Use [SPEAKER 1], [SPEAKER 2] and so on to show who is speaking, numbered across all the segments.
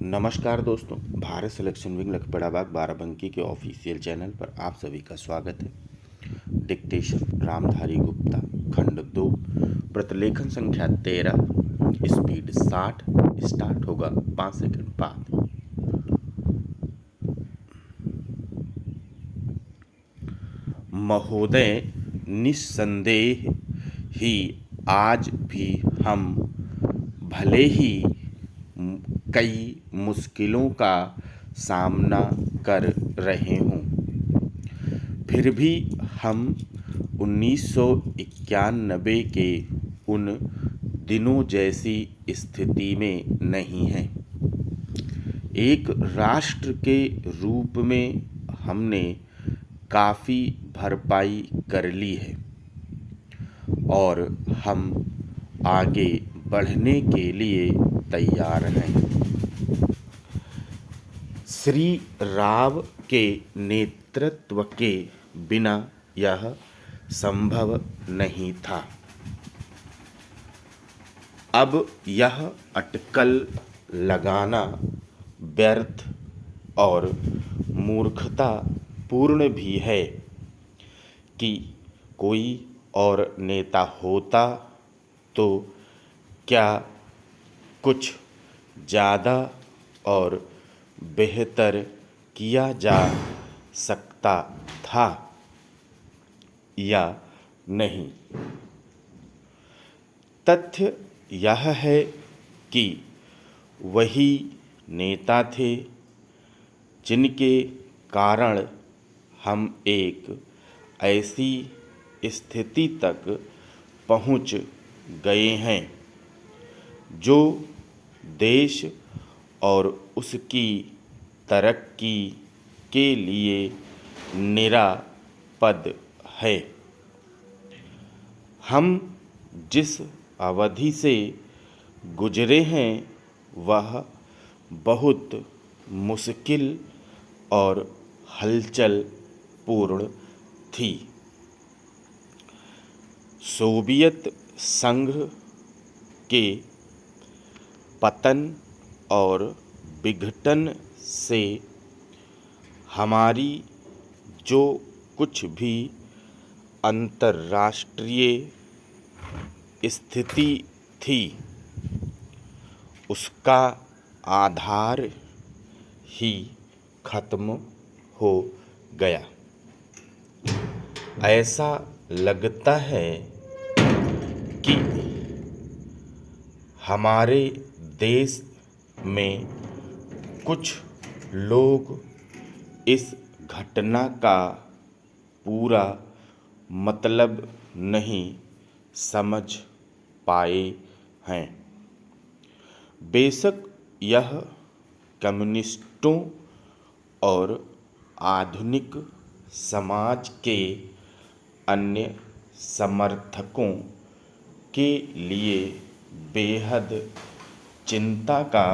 [SPEAKER 1] नमस्कार दोस्तों, Bharat selection wing लखपड़ाबाग Barabanki के ऑफिशियल चैनल पर आप सभी का स्वागत है। डिक्टेशन रामधारी गुप्ता, खंड 2, प्रतिलेखन संख्या 13, स्पीड 60। स्टार्ट होगा 5 सेकंड बाद। महोदय, निस्संदेह ही आज भी हम भले ही कई मुश्किलों का सामना कर रहे हों, फिर भी हम 1991 के उन दिनों जैसी स्थिति में नहीं हैं। एक राष्ट्र के रूप में हमने काफ़ी भरपाई कर ली है और हम आगे बढ़ने के लिए तैयार हैं। श्री राव के नेतृत्व के बिना यह संभव नहीं था। अब यह अटकल लगाना व्यर्थ और मूर्खतापूर्ण भी है कि कोई और नेता होता तो क्या कुछ ज़्यादा और बेहतर किया जा सकता था या नहीं। तथ्य यह है कि वही नेता थे जिनके कारण हम एक ऐसी स्थिति तक पहुंच गए हैं जो देश और उसकी तरक्की के लिए निरापद है। हम जिस अवधि से गुजरे हैं वह बहुत मुश्किल और हलचल पूर्ण थी। सोवियत संघ के पतन और विघटन से हमारी जो कुछ भी अंतर्राष्ट्रीय स्थिति थी उसका आधार ही खत्म हो गया। ऐसा लगता है कि हमारे देश में कुछ लोग इस घटना का पूरा मतलब नहीं समझ पाए हैं। बेशक यह कम्युनिस्टों और आधुनिक समाज के अन्य समर्थकों के लिए बेहद चिंता का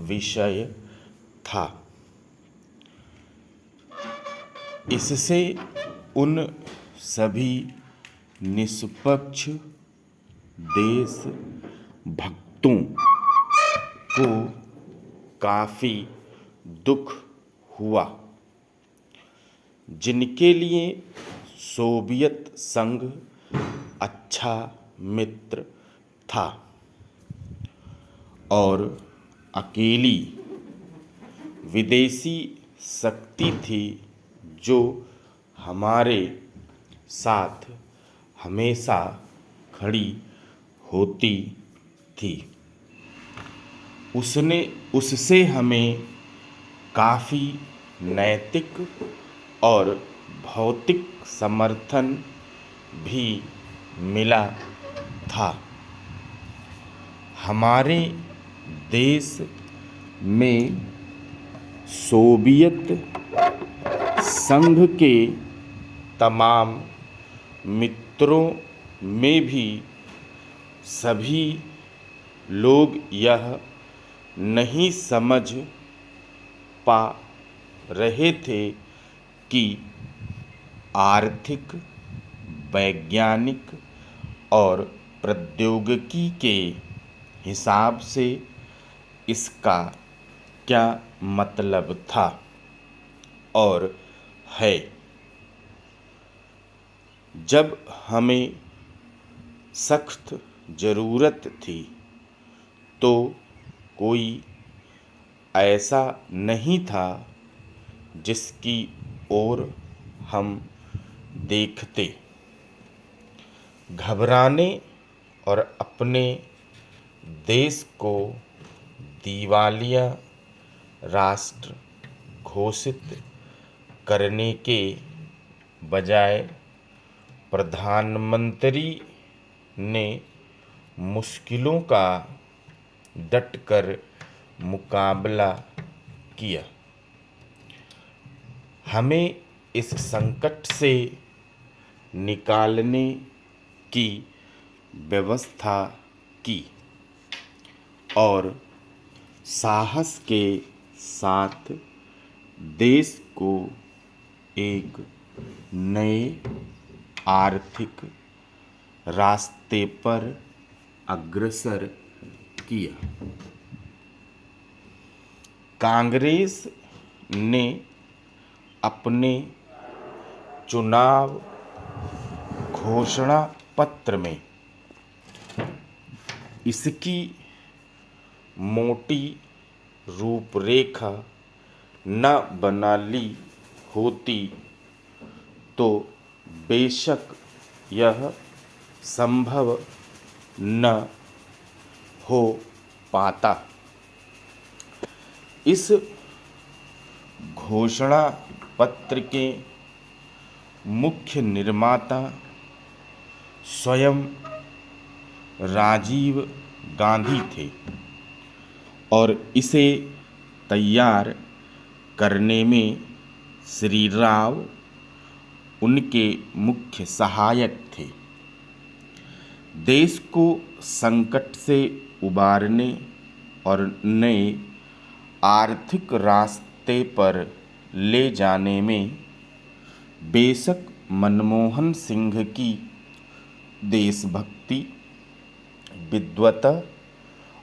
[SPEAKER 1] विषय था। इससे उन सभी निष्पक्ष देशभक्तों को काफ़ी दुख हुआ जिनके लिए सोवियत संघ अच्छा मित्र था और अकेली विदेशी शक्ति थी जो हमारे साथ हमेशा खड़ी होती थी। उससे हमें काफ़ी नैतिक और भौतिक समर्थन भी मिला था। हमारे देश में सोवियत संघ के तमाम मित्रों में भी सभी लोग यह नहीं समझ पा रहे थे कि आर्थिक, वैज्ञानिक और प्रौद्योगिकी के हिसाब से इसका क्या मतलब था और है। जब हमें सख्त ज़रूरत थी तो कोई ऐसा नहीं था जिसकी ओर हम देखते। घबराने और अपने देश को दिवालिया राष्ट्र घोषित करने के बजाय प्रधानमंत्री ने मुश्किलों का डटकर मुकाबला किया। हमें इस संकट से निकालने की व्यवस्था की और साहस के साथ देश को एक नए आर्थिक रास्ते पर अग्रसर किया। कांग्रेस ने अपने चुनाव घोषणा पत्र में इसकी मोटी रूपरेखा न बना ली होती तो बेशक यह संभव न हो पाता। इस घोषणा पत्र के मुख्य निर्माता स्वयं राजीव गांधी थे और इसे तैयार करने में श्री राव उनके मुख्य सहायक थे। देश को संकट से उबारने और नए आर्थिक रास्ते पर ले जाने में बेशक मनमोहन सिंह की देशभक्ति, विद्वता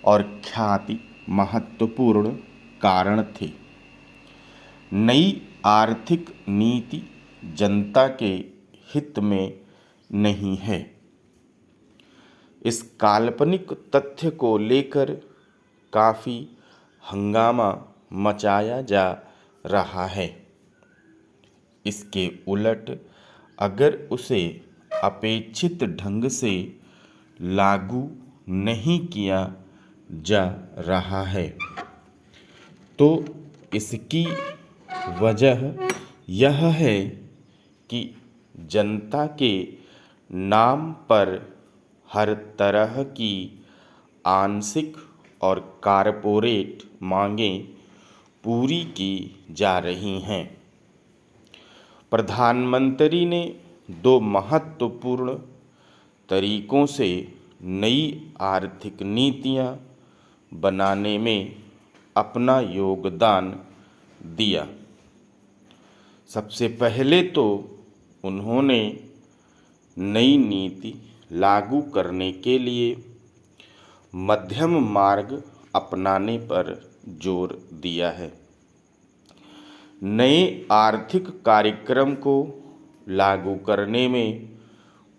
[SPEAKER 1] और ख्याति महत्वपूर्ण कारण थे। नई आर्थिक नीति जनता के हित में नहीं है। इस काल्पनिक तथ्य को लेकर काफ़ी हंगामा मचाया जा रहा है। इसके उलट अगर उसे अपेक्षित ढंग से लागू नहीं किया जा रहा है तो इसकी वजह यह है कि जनता के नाम पर हर तरह की आंशिक और कारपोरेट मांगें पूरी की जा रही हैं। प्रधानमंत्री ने दो महत्वपूर्ण तरीकों से नई आर्थिक नीतियां बनाने में अपना योगदान दिया। सबसे पहले तो उन्होंने नई नीति लागू करने के लिए मध्यम मार्ग अपनाने पर जोर दिया है। नए आर्थिक कार्यक्रम को लागू करने में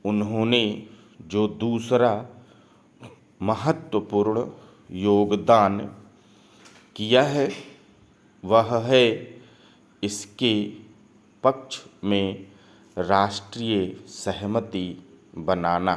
[SPEAKER 1] उन्होंने जो दूसरा महत्वपूर्ण योगदान किया है वह है इसके पक्ष में राष्ट्रीय सहमति बनाना।